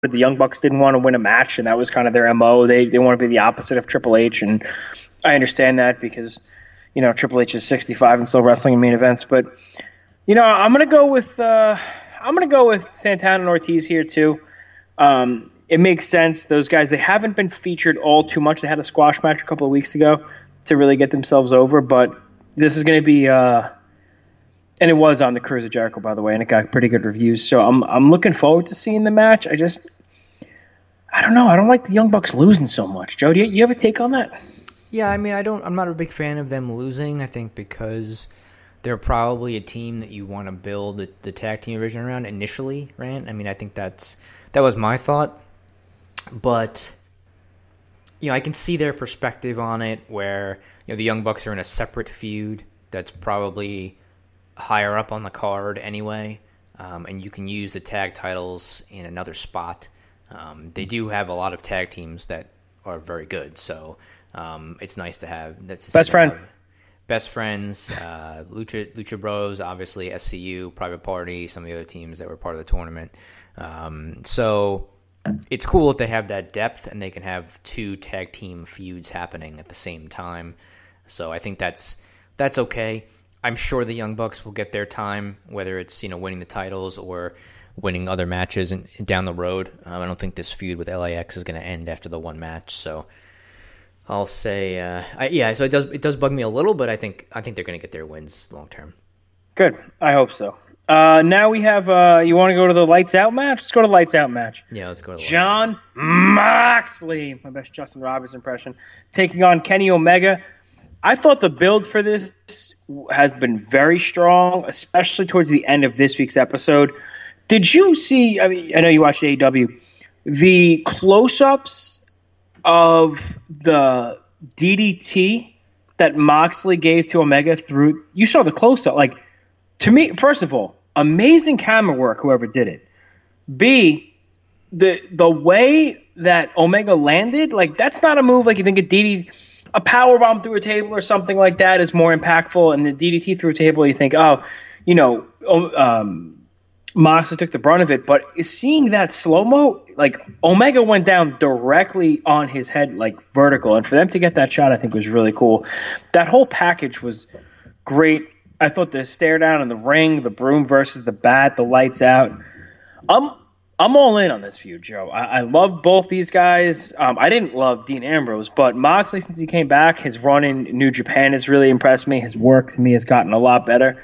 The Young Bucks didn't want to win a match, and that was kind of their MO. They want to be the opposite of Triple H, and I understand that because, Triple H is 65 and still wrestling in main events. But, I'm going to go with Santana and Ortiz here too. It makes sense. Those guys, they haven't been featured all too much. They had a squash match a couple of weeks ago to really get themselves over, but this is going to be and it was on the Cruise of Jericho, by the way, and it got pretty good reviews. So I'm looking forward to seeing the match. I don't know. I don't like the Young Bucks losing so much. Joe, do you have a take on that? Yeah, I mean, I'm not a big fan of them losing. I think because they're probably a team that you want to build the tag team division around initially, right? I mean, I think that was my thought. But, I can see their perspective on it where, the Young Bucks are in a separate feud that's probably higher up on the card anyway, and you can use the tag titles in another spot. They do have a lot of tag teams that are very good, so it's nice to have. Best friends. Best Friends, Lucha Bros, obviously SCU, Private Party, some of the other teams that were part of the tournament. So it's cool if they have that depth and they can have two tag team feuds happening at the same time. So I think that's okay. I'm sure the Young Bucks will get their time, whether it's winning the titles or winning other matches down the road. I don't think this feud with LAX is going to end after the one match. So I'll say, So it does bug me a little, but I think they're going to get their wins long term. Good. I hope so. Now we have, you want to go to the Lights Out match? Let's go to the Lights Out match. Yeah, let's go to the John Moxley, my best Justin Roberts impression, taking on Kenny Omega. I thought the build for this has been very strong, especially towards the end of this week's episode. Did you see, I know you watched AEW, the close-ups of the DDT that Moxley gave to Omega through, you saw the close-up, to me, first of all, amazing camera work, whoever did it. B, the way that Omega landed, that's not a move like you think a power bomb through a table or something like that is more impactful, and the DDT through a table, you think, Moxley took the brunt of it, but seeing that slow-mo, Omega went down directly on his head, vertical, and for them to get that shot, I think was really cool. That whole package was great. I thought the stare down in the ring, the broom versus the bat, the Lights Out. I'm all in on this feud, Joe. I love both these guys. I didn't love Dean Ambrose, but Moxley, since he came back, his run in New Japan has really impressed me. His work to me has gotten a lot better.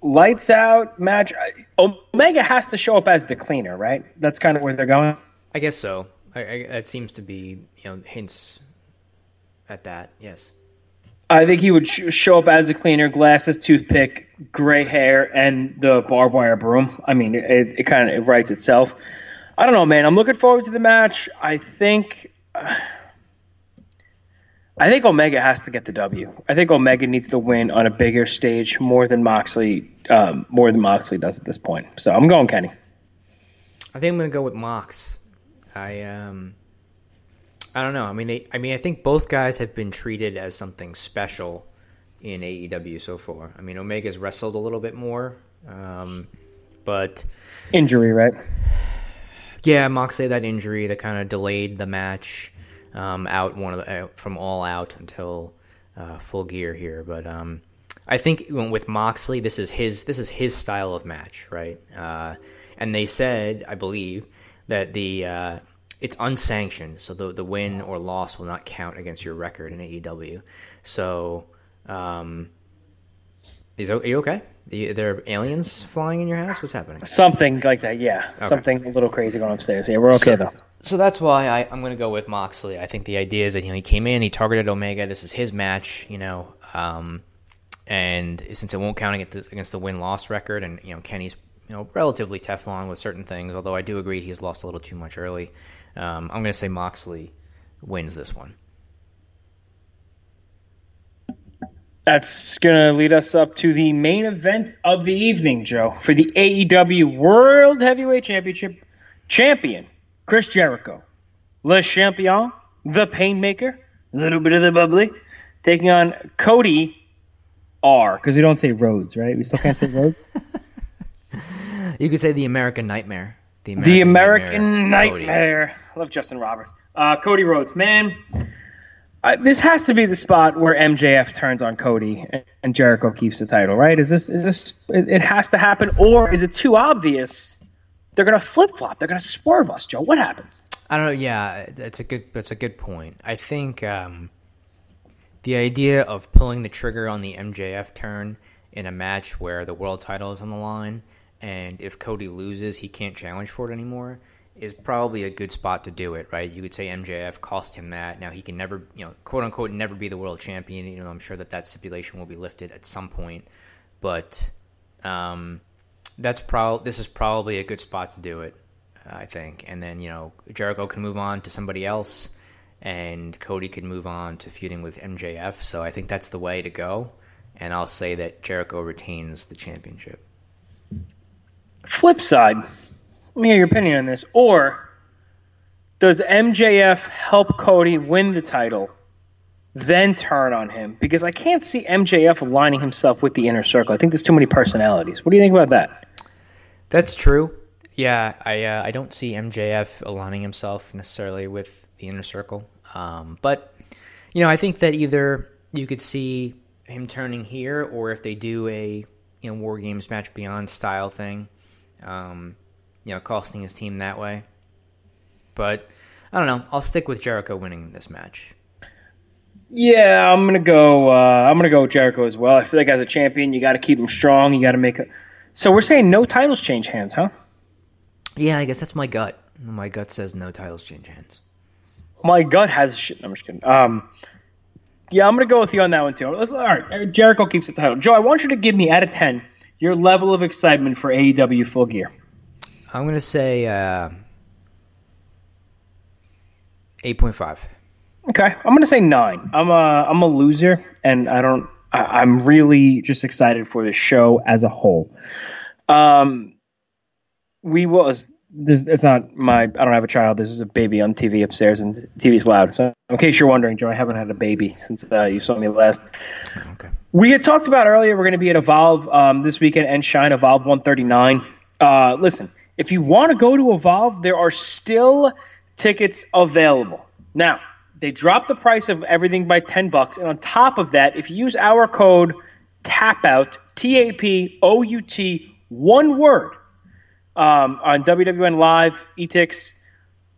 Lights Out match. Omega has to show up as the cleaner, right? That's kind of where they're going. I guess so. It seems to be hints at that. Yes. I think he would show up as a cleaner, glasses, toothpick, gray hair, and the barbed wire broom. I mean, it kind of writes itself. I don't know, man. I'm looking forward to the match. I think Omega has to get the W. I think Omega needs to win on a bigger stage more than Moxley does at this point. So I'm going Kenny. I think I'm going to go with Mox. I don't know. I mean, I think both guys have been treated as something special in AEW so far. I mean, Omega's wrestled a little bit more, but injury, right? Yeah, Moxley had that injury that kind of delayed the match from All Out until Full Gear here. But I think with Moxley, this is his style of match, right? And they said, I believe, that it's unsanctioned, so the win or loss will not count against your record in AEW. So, are you okay? Are there aliens flying in your house? What's happening? Something like that, yeah. Okay. Something a little crazy going upstairs. Yeah, we're okay though. So that's why I'm going to go with Moxley. I think the idea is that he came in, he targeted Omega. This is his match, and since it won't count against the win-loss record, and Kenny's relatively Teflon with certain things, although I do agree he's lost a little too much early. I'm going to say Moxley wins this one. That's going to lead us up to the main event of the evening, Joe, for the AEW World Heavyweight Championship champion, Chris Jericho, Le Champion, the Painmaker, a little bit of the bubbly, taking on Cody R, because we don't say Rhodes, right? We still can't say Rhodes? You could say the American Nightmare. The American Nightmare. I love Justin Roberts. Cody Rhodes, man. This has to be the spot where MJF turns on Cody and Jericho keeps the title, right? Is this? It has to happen, or is it too obvious? They're gonna flip flop. They're gonna swerve us, Joe. What happens? I don't know. Yeah, that's a good point. I think the idea of pulling the trigger on the MJF turn in a match where the world title is on the line, and if Cody loses, he can't challenge for it anymore, is probably a good spot to do it, right? You could say MJF cost him that. Now he can never, quote unquote, never be the world champion. I'm sure that stipulation will be lifted at some point, but this is probably a good spot to do it, I think. And then Jericho can move on to somebody else, and Cody can move on to feuding with MJF. So I think that's the way to go. And I'll say that Jericho retains the championship. Flip side. Let me hear your opinion on this. Or does MJF help Cody win the title, then turn on him? Because I can't see MJF aligning himself with the Inner Circle. I think there's too many personalities. What do you think about that? That's true. Yeah, I don't see MJF aligning himself necessarily with the Inner Circle. But, I think that either you could see him turning here, or if they do a War Games Match Beyond style thing, costing his team that way. But I don't know. I'll stick with Jericho winning this match. Yeah, I'm gonna go with Jericho as well. I feel like as a champion, you got to keep him strong. You got to make it. So we're saying no titles change hands, huh? Yeah, I guess that's my gut. My gut says no titles change hands. My gut has shit. I'm just kidding. Yeah, I'm gonna go with you on that one too. All right, Jericho keeps the title. Joe, I want you to give me out of 10 your level of excitement for AEW Full Gear. I'm going to say 8.5. Okay, I'm going to say 9. I'm a loser, and I'm really just excited for this show as a whole. It's not my. I don't have a child. This is a baby on TV upstairs, and TV's loud. So, in case you're wondering, Joe, I haven't had a baby since you saw me last. Okay. We had talked about earlier. We're going to be at Evolve this weekend and Shine Evolve 139. Listen, if you want to go to Evolve, there are still tickets available. Now, they dropped the price of everything by $10, and on top of that, if you use our code TAPOUT, TAPOUT, one word, on WWN Live, eTix,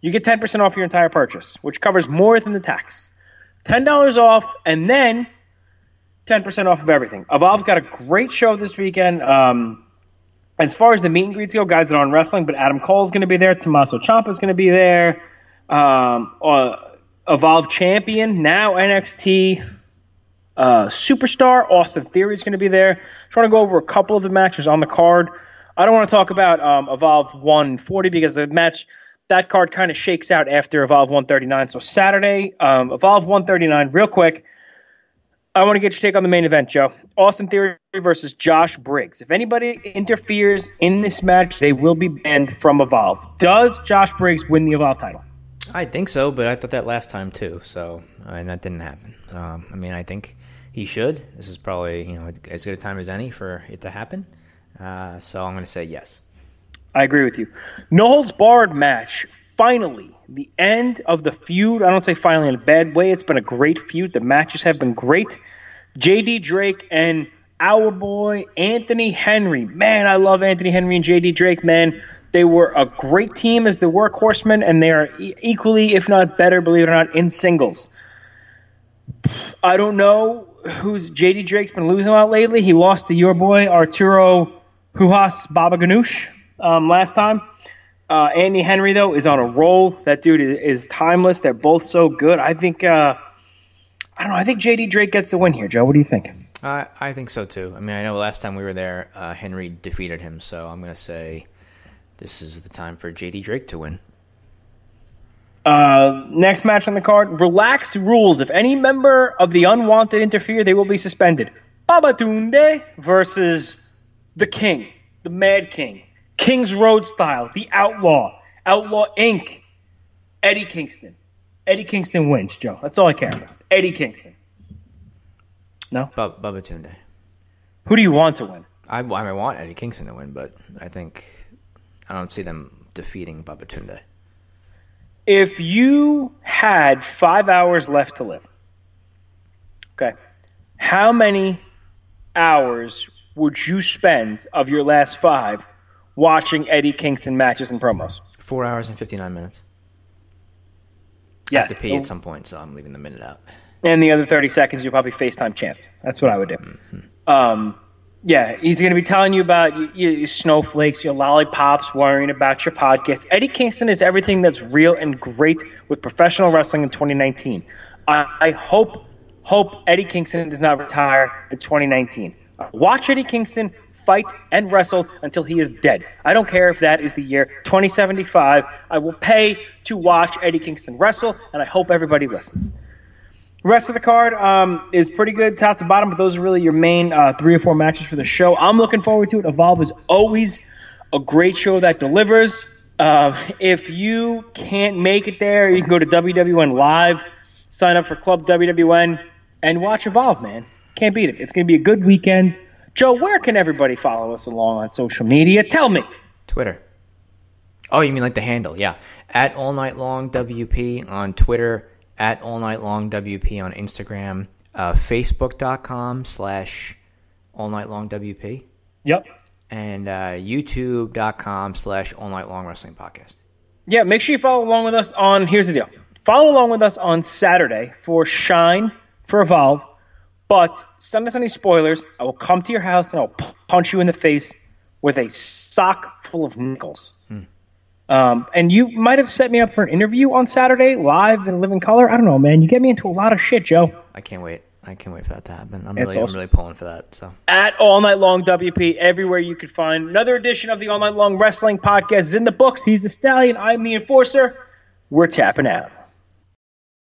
you get 10% off your entire purchase, which covers more than the tax. $10 off, and then 10% off of everything. Evolve's got a great show this weekend. As far as the meet and greets go, guys that aren't wrestling, but Adam Cole's going to be there. Tommaso Ciampa's going to be there. Evolve champion, now NXT superstar, Austin Theory is going to be there. Trying to go over a couple of the matches on the card. I don't want to talk about Evolve 140 because that card kind of shakes out after Evolve 139. So Saturday, Evolve 139, real quick. I want to get your take on the main event, Joe. Austin Theory versus Josh Briggs. If anybody interferes in this match, they will be banned from Evolve. Does Josh Briggs win the Evolve title? I think so, but I thought that last time too. So, and that didn't happen. I think he should. This is probably as good a time as any for it to happen. So I'm going to say yes. I agree with you. No holds barred match. Finally, the end of the feud. I don't say finally in a bad way. It's been a great feud. The matches have been great. JD Drake and our boy Anthony Henry. Man, I love Anthony Henry and JD Drake, man. They were a great team as the workhorsemen, and they are equally, if not better, believe it or not, in singles. I don't know who's JD Drake's been losing a lot lately. He lost to your boy Arturo Hujas Baba Ganoush last time. Andy Henry, though, is on a roll. That dude is timeless. They're both so good. I think I think JD Drake gets the win here, Joe. What do you think? I think so, too. I know last time we were there, Henry defeated him, so I'm going to say this is the time for JD Drake to win. Next match on the card, relaxed rules. If any member of the Unwanted interfere, they will be suspended. Babatunde versus the King, the Mad King. Kings Road style, the Outlaw, Outlaw Inc., Eddie Kingston. Eddie Kingston wins, Joe. That's all I care about. Eddie Kingston. No? Babatunde. Who do you want to win? I want Eddie Kingston to win, but I don't see them defeating Babatunde. If you had 5 hours left to live, okay, how many hours would you spend of your last 5 watching Eddie Kingston matches and promos? 4 hours and 59 minutes. Yes. I have to pee at some point, so I'm leaving the minute out. And the other 30 seconds, you'll probably FaceTime Chance. That's what I would do. Mm-hmm. Yeah, he's going to be telling you about your snowflakes, your lollipops, worrying about your podcast. Eddie Kingston is everything that's real and great with professional wrestling in 2019. I hope Eddie Kingston does not retire in 2019. Watch Eddie Kingston fight and wrestle until he is dead. I don't care if that is the year 2075. I will pay to watch Eddie Kingston wrestle, and I hope everybody listens. The rest of the card is pretty good top to bottom, but those are really your main 3 or 4 matches for the show. I'm looking forward to it. Evolve is always a great show that delivers. If you can't make it there, you can go to WWN Live, sign up for Club WWN, and watch Evolve, man. Can't beat it. It's going to be a good weekend. Joe, where can everybody follow us along on social media? Tell me. Twitter. Oh, you mean like the handle? Yeah. At All Night Long WP on Twitter. At All Night Long WP on Instagram. Facebook.com/All Night Long WP. Yep. And YouTube.com/All Night Long Wrestling Podcast. Yeah, make sure you follow along with us on, here's the deal. Follow along with us on Saturday for Shine for Evolve. But send us any spoilers. I will come to your house and I'll punch you in the face with a sock full of nickels. And you might have set me up for an interview on Saturday, live in living color. I don't know, man. You get me into a lot of shit, Joe. I can't wait. I can't wait for that to happen. I'm Awesome. really pulling for that. So at All Night Long WP, everywhere you can find another edition of the All Night Long Wrestling Podcast is in the books. He's the Stallion. I'm the Enforcer. We're tapping out.